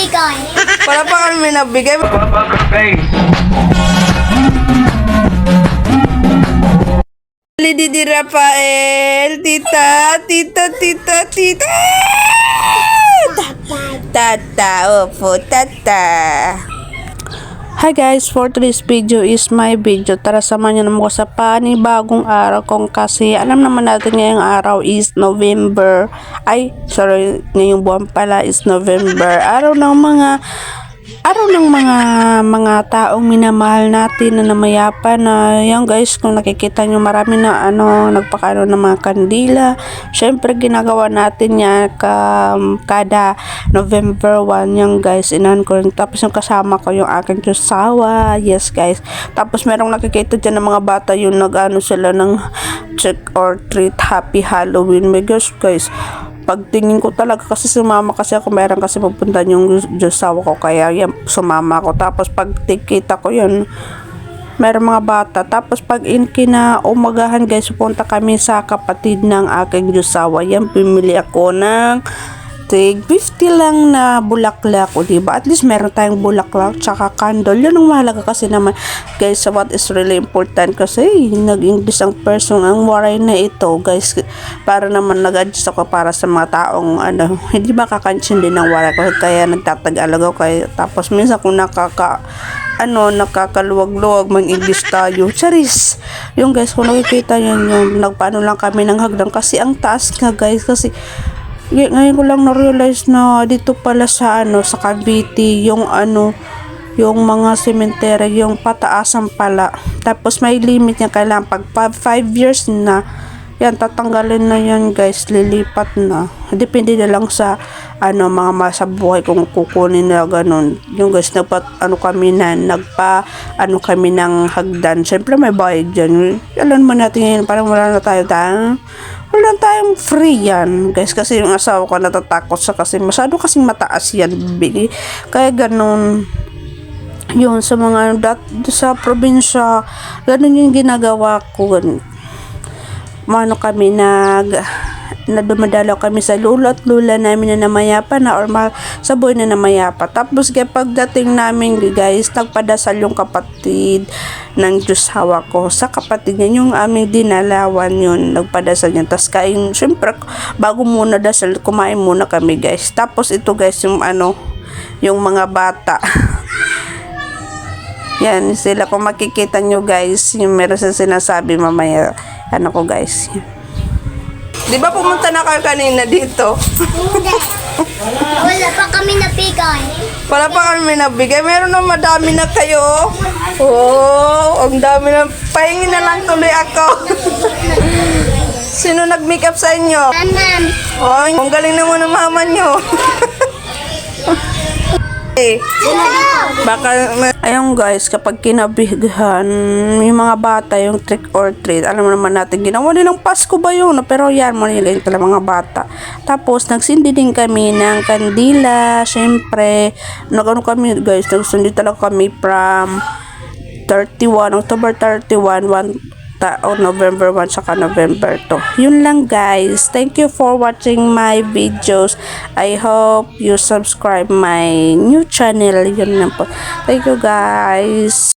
nagbigay. Wala pa kami nabigay. Didi Rafael, tita. Tata, opo, tata. Hi guys, for today's video is my video. Tara samahan niyo naman ko sa panibagong araw kung kasi alam naman natin ngayong araw is November. Ngayong buwan pala is November. Araw ng mga taong minamahal natin na namayapa na. Yan guys, kung nakikita nyo marami na nagpakaano ng mga kandila. Syempre ginagawa natin yan kada November 1 yan guys, inan ko. Tapos yung kasama ko yung aking tusawa. Yes guys, tapos merong nakikita dyan ng mga bata yung sila ng trick or treat, happy Halloween. My gosh guys, pagtingin ko talaga kasi sumama kasi ako, meron kasi pupunta yung Diyosawa ko kaya yan, sumama ako. Tapos pag tikita ko yun, meron mga bata. Tapos pag kinaumagahan guys, pupunta kami sa kapatid ng aking Diyosawa. Yan, pumili ako ng tig 50 lang na bulaklak, o diba? At least meron tayong bulaklak tsaka candle. Yun ang mahalaga kasi naman guys, what is really important kasi nag-English ang person ang waray na ito guys, para naman nag-adjust ako para sa mga taong hindi makakansindi ng waray ko, kaya nagtatagalog ako kaya. Tapos minsan kung nakakaluwag-luwag mag-English tayo, charis yung guys, kung nakikita yun yung nagpaano lang kami ng hagdan kasi ang taas nga guys. Kasi ngayon ko lang na-realize na dito pala sa sa Cavite yung yung mga cemetery yung pataasan pala. Tapos may limit niya, kailangan pag 5 years na yan tatanggalin na yan guys, lilipat na. Depende na lang sa mga masa buhay kung kukunin na ganun. Yung guys, kami ng hagdan. Siyempre may bayad dyan. Alam mo natin ngayon, parang wala tayong free yan guys, kasi yung asawa ko natatakot sa kasi masyado kasing mataas yan bili. Kaya ganun yun sa mga sa probinsya, ganun yung ginagawa ko. Kami na dumadalaw kami sa lolo at lula namin na namayapa na, or sa buhay na namayapa. Tapos pagdating namin guys, nagpadasal yung kapatid ng Diyosawa ko sa kapatid niya, yung aming dinalawan yun, nagpadasal niya. Tapos syempre bago muna dasal, kumain muna kami guys. Tapos ito guys, yung mga bata yan sila, kung makikita nyo guys, yung meron sa sinasabi mamaya ko guys. Di ba pumunta na kayo kanina dito? Hindi. Wala pa kami nabigay. Wala pa kami nabigay. Meron na madami na kayo. Oh, ang dami na. Pahingin na lang tuloy ako. Sino nag-makeup sa inyo? Mama. Oh, ang galing naman ng mama nyo. Baka ayun guys, kapag kinabihan yung mga bata yung trick or treat, alam mo naman natin ginawa nilang Pasko ba yun, pero yan manilang talaga mga bata. Tapos nagsindi din kami ng kandila. Syempre kami guys, nagsindi talaga kami from October 31 November 1 saka November 2. Yun lang guys. Thank you for watching my videos. I hope you subscribe my new channel. Yun lang po. Thank you guys.